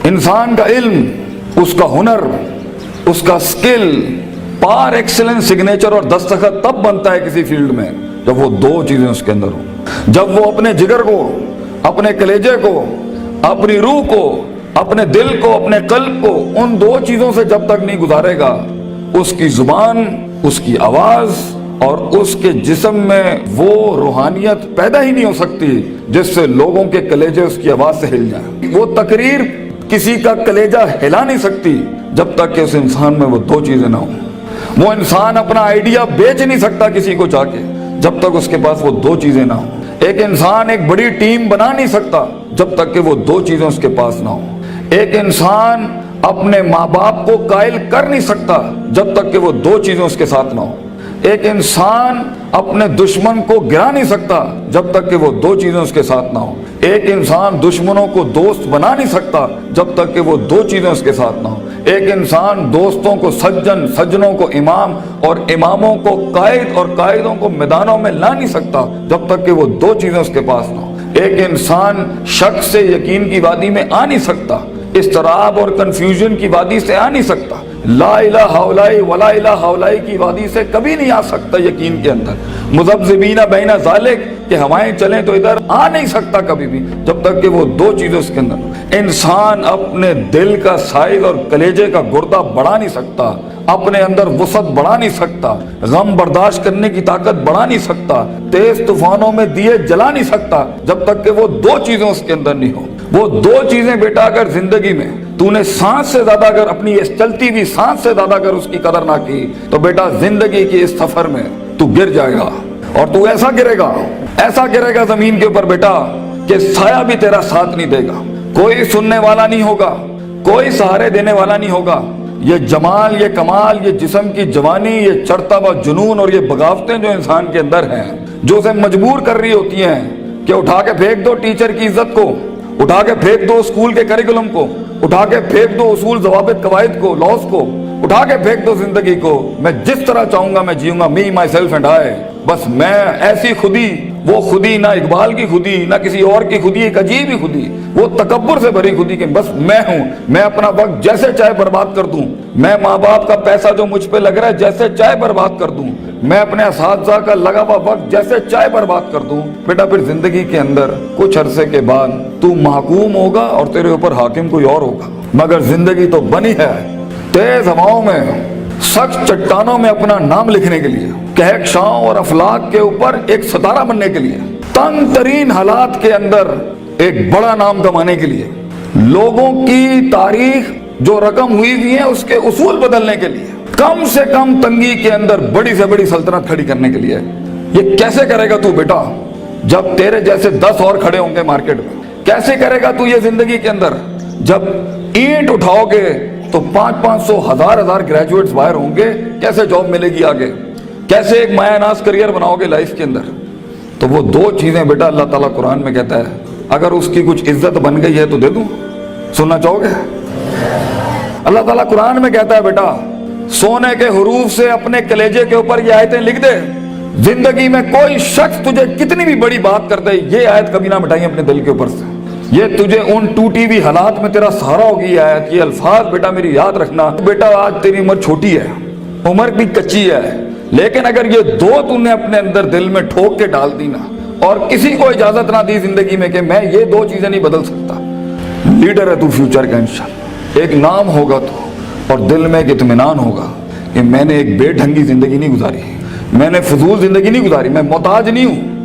انسان کا علم، اس کا ہنر، اس کا سکل، پار ایکسلنس سگنیچر اور دستخط تب بنتا ہے کسی فیلڈ میں جب وہ دو چیزیں اس کے اندر ہوں. جب وہ اپنے جگر کو، اپنے کلیجے کو، اپنی روح کو، اپنے دل کو، اپنے قلب کو ان دو چیزوں سے جب تک نہیں گزارے گا، اس کی زبان، اس کی آواز اور اس کے جسم میں وہ روحانیت پیدا ہی نہیں ہو سکتی جس سے لوگوں کے کلیجے اس کی آواز سے ہل جائیں. وہ تقریر کسی کا کلیجہ ہلا نہیں سکتی جب تک کہ اس انسان میں وہ دو چیزیں نہ ہوں. وہ انسان اپنا آئیڈیا بیچ نہیں سکتا کسی کو جا کے جب تک اس کے پاس وہ دو چیزیں نہ ہوں. ایک انسان ایک بڑی ٹیم بنا نہیں سکتا جب تک کہ وہ دو چیزیں اس کے پاس نہ ہوں. ایک انسان اپنے ماں باپ کو قائل کر نہیں سکتا جب تک کہ وہ دو چیزیں اس کے ساتھ نہ ہوں. ایک انسان اپنے دشمن کو گرا نہیں سکتا جب تک کہ وہ دو چیزیں اس کے ساتھ نہ ہوں. ایک انسان دشمنوں کو دوست بنا نہیں سکتا جب تک کہ وہ دو چیزیں اس کے ساتھ نہ ہوں. ایک انسان دوستوں کو سجن، سجنوں کو امام اور اماموں کو قائد اور قائدوں کو میدانوں میں لا نہیں سکتا جب تک کہ وہ دو چیزیں اس کے پاس نہ ہوں. ایک انسان شک سے یقین کی وادی میں آ نہیں سکتا، اضطراب اور کنفیوژن کی وادی سے آ نہیں سکتا، لا الہ ہؤلاء ولا الہ ہؤلاء کی وادی سے کبھی نہیں آ سکتا یقین کے اندر. مذبذبین بین ذالک کہ ہوائیں چلیں تو ادھر آ نہیں سکتا کبھی بھی جب تک کہ وہ دو چیزیں اس کے اندر. انسان اپنے دل کا سائز اور کلیجے کا گردہ بڑھا نہیں سکتا، اپنے اندر وسعت بڑھا نہیں سکتا، غم برداشت کرنے کی طاقت بڑھا نہیں سکتا، تیز طوفانوں میں دیے جلا نہیں سکتا جب تک کہ وہ دو چیزیں اس کے اندر نہیں ہوں. وہ دو چیزیں بیٹا اگر زندگی میں تو نے سانس سے زیادہ اگر اپنی اس چلتی ہوئی سانس سے زیادہ اگر اس کی قدر نہ کی تو بیٹا زندگی کی اس سفر میں تو گر جائے گا. اور تو ایسا گرے گا زمین کے اوپر بیٹا کہ سایہ بھی تیرا ساتھ نہیں دے گا، کوئی سننے والا نہیں ہوگا، کوئی سہارے دینے والا نہیں ہوگا. یہ جمال، یہ کمال، یہ جسم کی جوانی، یہ چڑھتا ہوا جنون اور یہ بغاوتیں جو انسان کے اندر ہیں جو اسے مجبور کر رہی ہوتی ہیں کہ اٹھا کے پھینک دو ٹیچر کی عزت کو، اٹھا کے پھینک دو اسکول کے کریکولم کو، اٹھا کے پھینک دو اصول ضوابط قواعد کو، لاز کو، اٹھا کے پھینک دو زندگی کو. میں جس طرح چاہوں گا میں جیوں گا، می مائی سیلف اینڈ آئی. بس میں ایسی خودی، وہ خودی نہ اقبال کی خودی نہ کسی اور کی خودی، ایک عجیب ہی خودی، وہ تکبر سے بھری خودی کہ بس میں ہوں، میں اپنا وقت جیسے چاہے برباد کر دوں، میں ماں باپ کا پیسہ جو مجھ پہ لگ رہا ہے جیسے چاہے برباد کر دوں، میں اپنے اساتذہ کا لگا ہوا وقت جیسے چاہے برباد کر دوں. بیٹا پھر زندگی کے اندر کچھ عرصے کے بعد تو محکوم ہوگا اور تیرے اوپر حاکم کوئی اور ہوگا. مگر زندگی تو بنی ہے تیز ہواؤں میں، سخت چٹانوں میں اپنا نام لکھنے کے لیے، کہکشاؤں اور افلاک کے اوپر ایک ستارہ بننے کے لیے، تنگ ترین حالات کے اندر ایک بڑا نام کمانے کے لیے، لوگوں کی تاریخ جو رقم ہوئی ہوئی ہے اس کے اصول بدلنے کے لیے، کم سے کم تنگی کے اندر بڑی سے بڑی سلطنت کھڑی کرنے کے لیے. یہ کیسے کرے گا تو بیٹا جب تیرے جیسے 10 اور کھڑے ہوں گے مارکیٹ میں؟ کیسے کرے گا تو یہ زندگی کے اندر جب اینٹ اٹھاؤ گے تو 500 1000 گریجویٹس باہر ہوں گے؟ کیسے جاب ملے گی آگے؟ کیسے ایک مایہ ناز کریئر بناؤ گے لائف کے اندر؟ تو وہ دو چیزیں بیٹا اللہ تعالیٰ قرآن میں کہتا ہے اگر اس کی کچھ عزت بن گئی ہے تو دے دوں. سننا چاہو گے؟ اللہ تعالیٰ قرآن میں کہتا ہے بیٹا سونے کے حروف سے اپنے کلیجے کے اوپر یہ آیتیں لکھ دے، زندگی میں کوئی شخص تجھے کتنی بھی بڑی بات کر دے یہ آیت کبھی نہ مٹائیں اپنے دل کے اوپر سے. یہ تجھے ان ٹوٹی ہوئی حالات میں تیرا سہارا ہوگی یہ آیت. یہ الفاظ بیٹا میری یاد رکھنا. بیٹا آج تیری عمر چھوٹی ہے، عمر بھی کچی ہے، لیکن اگر یہ دو تو نے اپنے اندر دل میں ٹھوک کے ڈال دی نا اور کسی کو اجازت نہ دی زندگی میں کہ میں یہ دو چیزیں نہیں بدل سکتا، لیڈر ہے تو فیوچر کا انشاءاللہ. ایک نام ہوگا تو اور دل میں ایک اطمینان ہوگا کہ میں نے ایک بے ڈھنگی زندگی نہیں گزاری، میں نے فضول زندگی نہیں گزاری، میں محتاج نہیں ہوں.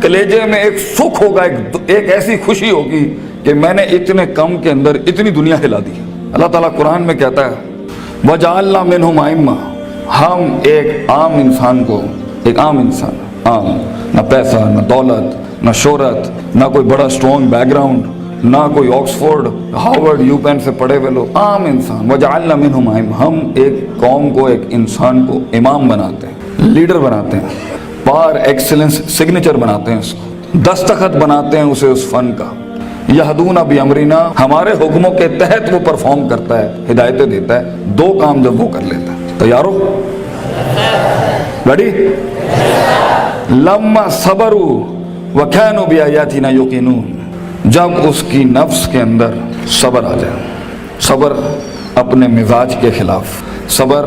کلیجے میں ایک سکھ ہوگا، ایک ایسی خوشی ہوگی کہ میں نے اتنے کم کے اندر اتنی دنیا ہلا دی. اللہ تعالیٰ قرآن میں کہتا ہے وَجَعَلْنَا مِنْهُمْ أَئِمَّةً، ہم ایک عام انسان کو، ایک عام انسان، عام، نہ پیسہ نہ دولت نہ شہرت نہ کوئی بڑا اسٹرانگ بیک گراؤنڈ نہ کوئی آکسفورڈ ہارورڈ یو پین سے پڑھے ہوئے لوگ، عام انسان. وَجَعَلْنَا مِنْهُمْ أَئِمَّةً، ہم ایک قوم کو، ایک انسان کو امام بناتے ہیں، لیڈر بناتے ہیں، پار ایکسلنس سگنیچر بناتے ہیں، اس کو دستخط بناتے ہیں اسے اس فن کا. یہدون بامرنا، ہمارے حکموں کے تحت وہ پرفارم کرتا ہے، ہدایتیں دیتا ہے. دو کام جب وہ کر لیتا ہے، تیار ہو؟ ریڈی؟ لما صبروا وكانوا بآياتنا يوقنون، جب اس کی نفس کے اندر صبر آ جائے، صبر اپنے مزاج کے خلاف، صبر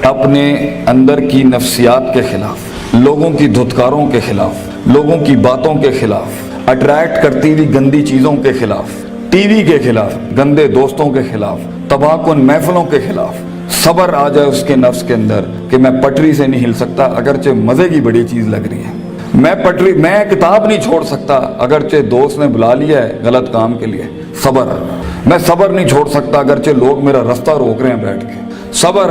اپنے اندر کی نفسیات کے خلاف، لوگوں کی دھتکاروں کے خلاف، لوگوں کی باتوں کے خلاف، اٹریکٹ کرتی ہوئی گندی چیزوں کے خلاف، ٹی وی کے خلاف، گندے دوستوں کے خلاف، تباہ کن محفلوں کے خلاف صبر آ جائے اس کے نفس کے اندر کہ میں پٹری سے نہیں ہل سکتا اگرچہ مزے کی بڑی چیز لگ رہی ہے، میں کتاب نہیں چھوڑ سکتا اگرچہ دوست نے بلا لیا ہے غلط کام کے لیے، صبر، میں صبر نہیں چھوڑ سکتا اگرچہ لوگ میرا رستہ روک رہے ہیں بیٹھ کے، صبر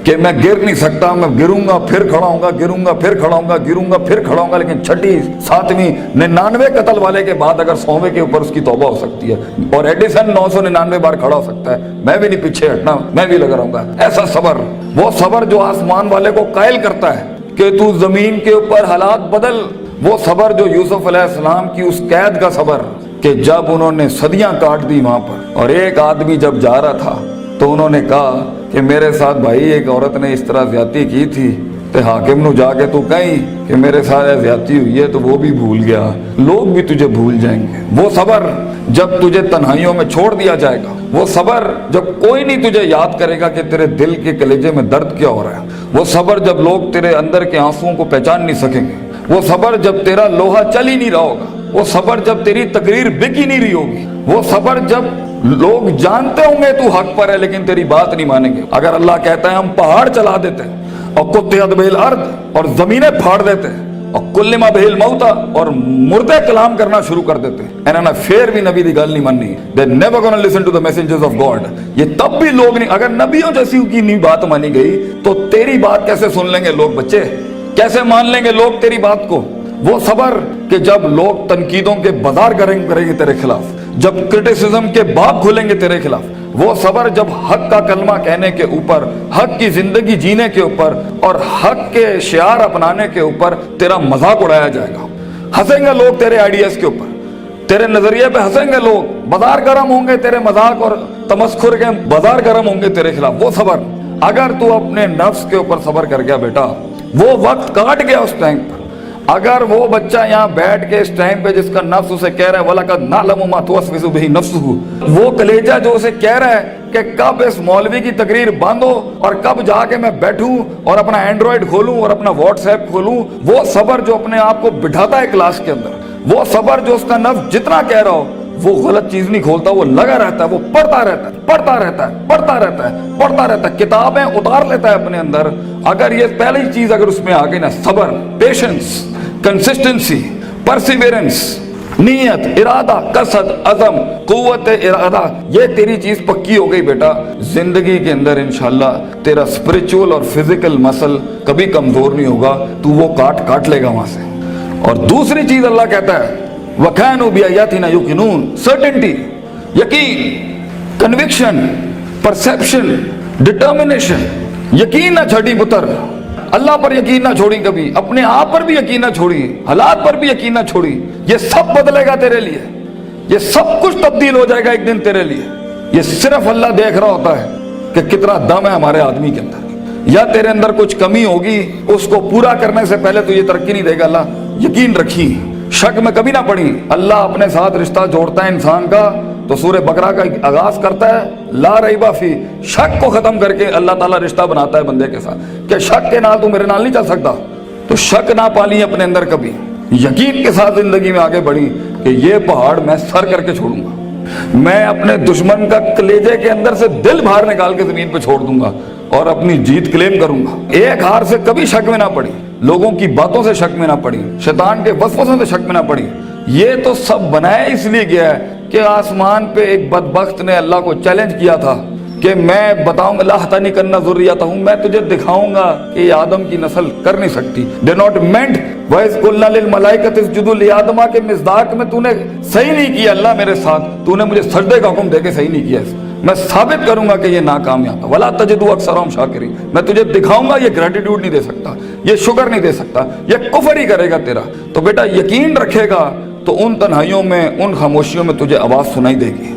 کہ میں گر نہیں سکتا، میں گروں گا پھر کھڑا ہوں گا، گروں گا پھر کھڑا ہوں گا، گروں گا پھر کھڑا ہوں گا، لیکن چھٹی 7ویں 99 قتل والے کے بعد اگر 100ویں کے اوپر اس کی توبہ ہو سکتی ہے اور ایڈیسن 999 بار کھڑا ہو سکتا ہے، میں بھی نہیں پیچھے ہٹنا، میں بھی لگا رہوں گا۔ ایسا صبر، وہ صبر جو آسمان والے کو قائل کرتا ہے کہ تو زمین کے اوپر حالات بدل، وہ صبر جو یوسف علیہ السلام کی اس قید کا صبر کہ جب انہوں نے صدیاں کاٹ دی وہاں پر اور ایک آدمی جب جا رہا تھا تو انہوں نے کہا کہ میرے ساتھ بھائی ایک عورت نے اس طرح زیادتی کی تھی، تے حاکم نو جا کے تو کہیں کہ میرے ساتھ زیادتی ہوئی ہے تو وہ بھی بھول گیا، لوگ بھی تجھے بھول جائیں گے۔ وہ صبر جب تجھے تنہائیوں میں چھوڑ دیا جائے گا، وہ صبر جب کوئی نہیں تجھے یاد کرے گا کہ تیرے دل کے کلیجے میں درد کیا ہو رہا ہے، وہ صبر جب لوگ تیرے اندر کے آنسوؤں کو پہچان نہیں سکیں گے، وہ صبر جب تیرا لوہا چل ہی نہیں رہا ہوگا، وہ صبر جب تیری تقریر بک ہی نہیں رہی ہوگی، وہ صبر جب لوگ جانتے ہوں گے تو حق پر ہے لیکن تیری بات نہیں مانیں گے۔ اگر اللہ کہتا ہے ہم پہاڑ چلا دیتے اور قطعت بہ الارض اور زمینیں پھاڑ دیتے اور کلما بہ الموتى اور مردے کلام کرنا شروع کر دیتے، انہوں نے پھر بھی نبی دی گل نہیں ماننی، they never gonna listen to the messengers of God۔ یہ تب بھی لوگ نہیں، اگر نبیوں جیسی کی نہیں بات مانی گئی تو تیری بات کیسے سن لیں گے لوگ؟ بچے کیسے مان لیں گے لوگ تیری بات کو؟ وہ صبر کہ جب لوگ تنقیدوں کے بازار کریں گے تیرے خلاف، جب کرٹیسزم کے باب کھولیں گے تیرے خلاف، وہ صبر جب حق کا کلمہ کہنے کے اوپر، حق کی زندگی جینے کے اوپر اور حق کے شعار اپنانے کے اوپر تیرا مذاق اڑایا جائے گا، ہنسیں گے لوگ تیرے آئیڈیاز کے اوپر، تیرے نظریے پہ ہنسیں گے لوگ، بازار گرم ہوں گے تیرے مذاق اور تمسخر کے بازار گرم ہوں گے تیرے خلاف۔ وہ صبر اگر تو اپنے نفس کے اوپر صبر کر گیا بیٹا، وہ وقت کاٹ گیا اس ٹائم پر، اگر وہ بچہ یہاں بیٹھ کے اس ٹائم پہ جس کا نفس اسے کہہ رہا ہے وَلَقَدْ نَعْلَمُ مَا تُوَسْوِسُ بِهِ نَفْسُهُ، وہ کلیجہ جو اسے کہہ رہا ہے کہ کب اس مولوی کی تقریر باندھو اور کب جا کے میں بیٹھوں اور اپنا اینڈرائیڈ کھولوں اور اپنا واٹس ایپ کھولوں، وہ صبر جو اپنے آپ کو بٹھاتا ہے کلاس کے اندر، وہ صبر جو اس کا نفس جتنا کہہ رہا ہو وہ غلط چیز نہیں کھولتا، وہ لگا رہتا ہے، وہ پڑھتا رہتا ہے، پڑھتا رہتا ہے، پڑھتا رہتا ہے، پڑھتا رہتا ہے، کتابیں اتار لیتا ہے اپنے اندر۔ اگر یہ پہلی چیز اگر اس میں آ گئی نا، صبر، پیشنس، کنسسٹنسی، پرسیویرنس، نیت، ارادہ، قصد، عزم، قوت ارادہ، یہ تیری چیز پکی ہو گئی بیٹا، زندگی کے اندر انشاءاللہ تیرا اسپرچول اور فزیکل مسل کبھی کمزور نہیں ہوگا، تو وہ کاٹ لے گا وہاں سے۔ اور دوسری چیز اللہ کہتا ہے وَكَانُوا بِآيَاتِنَا يُوقِنُونَ، سرٹنٹی، یقین، کنوکشن، پرسیپشن، ڈٹرمنیشن، یقین نہ چھڑی پتر، اللہ پر یقین نہ چھوڑی، کبھی اپنے آپ پر بھی یقین نہ چھوڑی، حالات پر بھی یقین نہ چھوڑی، یہ سب بدلے گا تیرے لیے، یہ سب کچھ تبدیل ہو جائے گا ایک دن تیرے لیے۔ یہ صرف اللہ دیکھ رہا ہوتا ہے کہ کتنا دم ہے ہمارے آدمی کے اندر، یا تیرے اندر کچھ کمی ہوگی، اس کو پورا کرنے سے پہلے تو یہ ترقی نہیں دے گا اللہ۔ یقین رکھی، شک میں کبھی نہ پڑی، اللہ اپنے ساتھ رشتہ جوڑتا ہے انسان کا تو سورہ بقرہ کا آغاز کرتا ہے لا ریب فی، شک کو ختم کر کے اللہ تعالیٰ رشتہ بناتا ہے بندے کے ساتھ کہ شک کے نال تو میرے نال نہیں چل سکتا، تو شک نہ پالی اپنے اندر کبھی، یقین کے ساتھ زندگی میں آگے بڑھی کہ یہ پہاڑ میں سر کر کے چھوڑوں گا، میں اپنے دشمن کا کلیجے کے اندر سے دل باہر نکال کے زمین پہ چھوڑ دوں گا اور اپنی جیت کلیم کروں گا۔ ایک ہار سے کبھی شک میں نہ پڑی، لوگوں کی باتوں سے شک میں نہ پڑی، شیطان کے وسوسوں سے شک میں نہ پڑی۔ یہ تو سب بنایا اس لیے گیا ہے کہ آسمان پہ ایک بدبخت نے اللہ کو چیلنج کیا تھا کہ میں بتاؤں گا لَأَحْتَنِكَنَّ ذُرِّيَّتَهُمْ، میں تجھے دکھاؤں گا کہ یہ آدم کی نسل کر نہیں سکتی۔ They not meant وَإِذْ قُلْنَا لِلْمَلَائِكَةِ اسْجُدُوا لِآدَمَ کے مصداق میں تو نے صحیح نہیں کیا اللہ میرے ساتھ، تو نے مجھے سجدے کا حکم دے کے صحیح نہیں کیا، میں ثابت کروں گا کہ یہ ناکامیاب ہے۔ وَلَا تَجِدُوا أَكْثَرَهُمْ شَاكِرِينَ، میں تجھے دکھاؤں گا یہ گریٹیٹیوڈ نہیں دے سکتا، یہ شکر نہیں دے سکتا، یہ کفر ہی کرے گا تیرا۔ تو بیٹا یقین رکھے گا تو ان تنہائیوں میں، ان خاموشیوں میں تجھے آواز سنائی دے گی،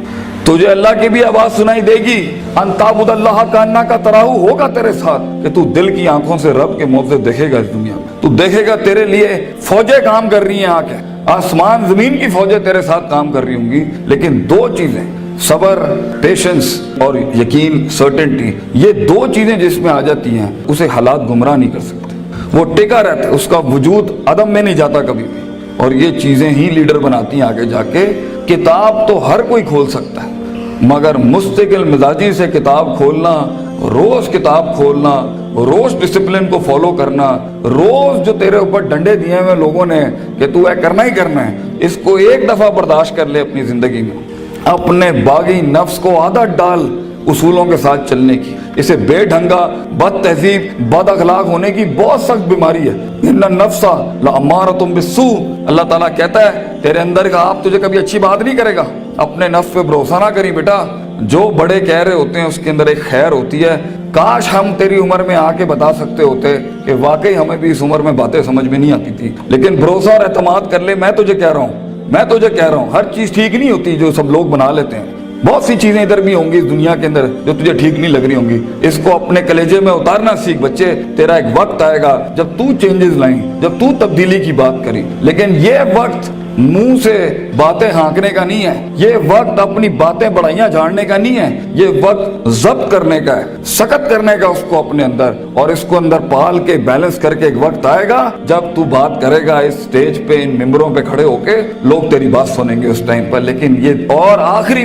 تجھے اللہ کی بھی آواز سنائی دے گی۔ ان تعبد اللہ کانک تراہ، ہوگا تیرے ساتھ کہ تو دل کی آنکھوں سے رب کے معجزے دیکھے گا اس دنیا میں، تو دیکھے گا تیرے لیے فوجیں کام کر رہی ہیں، آ کے آسمان زمین کی فوجیں تیرے ساتھ کام کر رہی ہوں گی، لیکن دو چیزیں صبر, پیشنس اور یقین, سرٹنٹی, یہ دو چیزیں جس میں آ جاتی ہیں اسے حالات گمراہ نہیں کر سکتے. وہ ٹکا رہتا ہے, اس کا وجود عدم میں نہیں جاتا کبھی بھی. اور یہ چیزیں ہی لیڈر بناتی ہیں آگے جا کے. کتاب تو ہر کوئی کھول سکتا ہے, مگر مستقل مزاجی سے کتاب کھولنا, روز کتاب کھولنا, روز ڈسپلن کو فالو کرنا, روز جو تیرے اوپر ڈنڈے دیے ہوئے لوگوں نے کہ تو اے کرنا ہی کرنا ہے, اس کو ایک دفعہ برداشت کر لے اپنی زندگی میں. اپنے باغی نفس کو عادت ڈال اصولوں کے ساتھ چلنے کی. اسے بے ڈھنگا, بد تہذیب, بد اخلاق ہونے کی بہت سخت بیماری ہے. ان النفس لامارۃ بالسوء, اللہ تعالیٰ کہتا ہے تیرے اندر کا آپ تجھے کبھی اچھی بات نہیں کرے گا. اپنے نفس پہ بھروسہ نہ کری بیٹا, جو بڑے کہہ رہے ہوتے ہیں اس کے اندر ایک خیر ہوتی ہے. کاش ہم تیری عمر میں آ کے بتا سکتے ہوتے کہ واقعی ہمیں بھی اس عمر میں باتیں سمجھ میں نہیں آتی تھی. لیکن بھروسہ اور اعتماد کر لے. میں تجھے کہہ رہا ہوں ہر چیز ٹھیک نہیں ہوتی جو سب لوگ بنا لیتے ہیں. بہت سی چیزیں ادھر بھی ہوں گی اس دنیا کے اندر جو تجھے ٹھیک نہیں لگ رہی ہوں گی. اس کو اپنے کلیجے میں اتارنا سیکھ بچے. تیرا ایک وقت آئے گا جب تو چینجز لائیں, جب تو تبدیلی کی بات کری. لیکن یہ وقت منہ سے باتیں ہانکنے کا نہیں ہے, یہ وقت اپنی باتیں بڑائیاں جھاڑنے کا نہیں ہے, یہ وقت ضبط کرنے کا ہے, سخت کرنے کا اس کو اپنے اندر, اور اس کو اندر پال کے بیلنس کر کے. ایک وقت آئے گا جب تو بات کرے گا اس سٹیج پہ, ان ممبروں پہ کھڑے ہو کے, لوگ تیری بات سنیں گے اس ٹائم پر. لیکن یہ اور آخری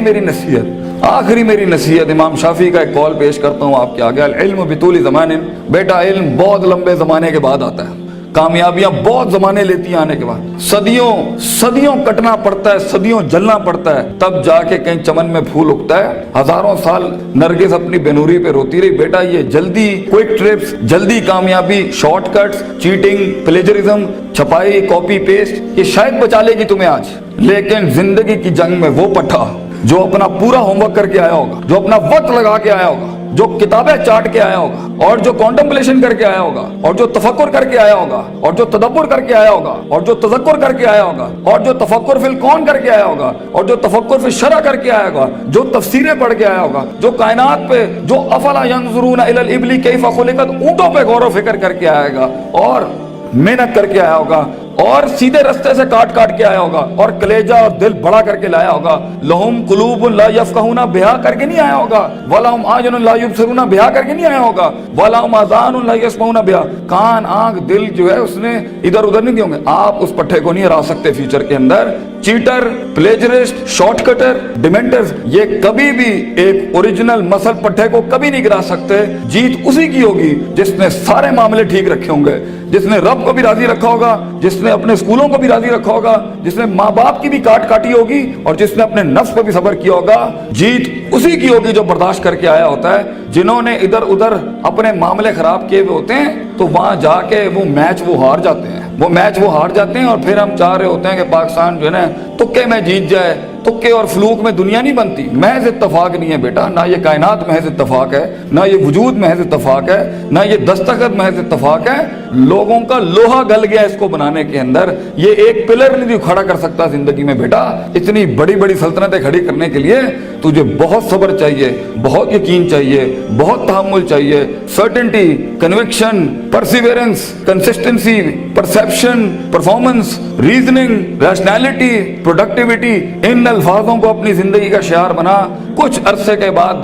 میری نصیحت, امام شافعی کا ایک قول پیش کرتا ہوں آپ کے آگے. العلم بطول زمان, بیٹا علم بہت لمبے زمانے کے بعد آتا ہے, کامیابیاں بہت زمانے لیتی ہیں آنے کے بعد. صدیوں کٹنا پڑتا ہے, صدیوں جلنا پڑتا ہے, تب جا کے کہیں چمن میں پھول اگتا ہے. ہزاروں سال نرگس اپنی بینوری پہ روتی رہی. بیٹا یہ جلدی کوئک ٹرپس, جلدی کامیابی, شارٹ کٹس, چیٹنگ, پلیجرزم, چھپائی, کاپی پیسٹ, یہ شاید بچا لے گی تمہیں آج. لیکن زندگی کی جنگ میں وہ پٹھا جو اپنا پورا ہوم ورک کر کے آیا ہوگا, جو اپنا وقت لگا کے آیا ہوگا, جو کتابیں چاٹ کے آیا ہوگا, اور جو کانٹمپلیشن کر کے آیا ہوگا, اور جو تفکر کر کے آیا ہوگا, اور جو تدبر کر کے آیا ہوگا, اور جو تذکر کر کے آیا ہوگا, اور جو تفکر فی الکون کر کے آیا ہوگا, اور جو تفکر فی الشرع کر کے آیا ہوگا, جو تفسیریں پڑھ کے آیا ہوگا, جو کائنات پہ, جو افلا ینظرون الی الابل کیف خلقت, اونٹوں پہ غور و فکر کر کے آئے گا, اور محنت کر کے آیا ہوگا, اور سیدھے رستے سے کاٹ کے آیا ہوگا, اور کلیجہ اور دل بڑا کر کے لایا ہوگا. لہم قلوب لا یفقہون بہا کر کے نہیں آیا ہوگا, ولہم اعین لا یبصرون بہا کر کے نہیں آیا ہوگا, ولہم آذان لا یسمعون بہا, کان, آنکھ, دل جو ہے اس نے ادھر ادھر نہیں دیے ہوں گے. آپ اس پٹھے کو نہیں ہرا سکتے فیوچر کے اندر. چیٹر, پلیجرسٹ, شارٹ کٹر, ڈیمنٹرز, یہ کبھی بھی ایک اوریجنل مسل پٹھے کو کبھی نہیں گرا سکتے. جیت اسی کی ہوگی جس نے سارے معاملے ٹھیک رکھے ہوں گے, جس نے رب کو بھی راضی رکھا ہوگا, جس نے اپنے اسکولوں کو بھی راضی رکھا ہوگا, جس نے ماں باپ کی بھی کاٹی ہوگی, اور جس نے اپنے نفس پر بھی صبر کیا ہوگا. جیت اسی کی ہوگی جو برداشت کر کے آیا ہوتا ہے. جنہوں نے ادھر ادھر اپنے معاملے خراب کیے ہوئے ہوتے ہیں تو وہاں جا کے وہ میچ ہار جاتے ہیں, اور پھر ہم چاہ رہے ہوتے ہیں کہ پاکستان جو ہے نا تکے میں جیت جائے. تکے اور فلوک میں دنیا نہیں بنتی. محض اتفاق نہیں ہے بیٹا, نہ یہ کائنات محض اتفاق ہے, نہ یہ وجود محض اتفاق ہے, نہ یہ دستخط محض اتفاق ہے. لوگوں کا لوہا گل گیا اس کو بنانے کے اندر. یہ ایک پلر نہیں کھڑا کر سکتا زندگی میں بیٹا. اتنی بڑی بڑی سلطنتیں کھڑی کرنے کے لیے تجھے بہت صبر چاہیے, بہت یقین چاہیے, بہت تحمل چاہیے, certainty, conviction, perseverance, consistency, perception, performance, reasoning, rationality, productivity. ان الفاظوں کو اپنی زندگی کا شعار بنا. کچھ عرصے کے بعد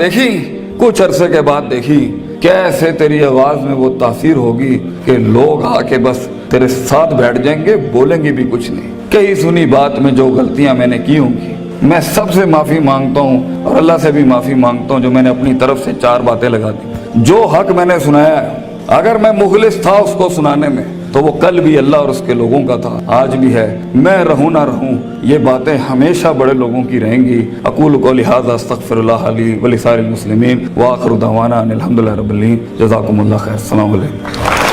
دیکھی کیسے تیری آواز میں وہ تاثیر ہوگی کہ لوگ آ کے بس تیرے ساتھ بیٹھ جائیں گے, بولیں گے بھی کچھ نہیں. کئی سنی بات میں جو غلطیاں میں نے کی ہوں گی, میں سب سے معافی مانگتا ہوں, اور اللہ سے بھی معافی مانگتا ہوں جو میں نے اپنی طرف سے 4 باتیں لگا دی. جو حق میں نے سنایا ہے, اگر میں مخلص تھا اس کو سنانے میں تو وہ کل بھی اللہ اور اس کے لوگوں کا تھا, آج بھی ہے. میں رہوں نہ رہوں, یہ باتیں ہمیشہ بڑے لوگوں کی رہیں گی. اقول قولی ھذا استغفر اللہ لی ولسائر المسلمین وآخر دعوانا ان الحمد للہ رب العالمین. جزاکم اللہ خیر. السلام علیکم.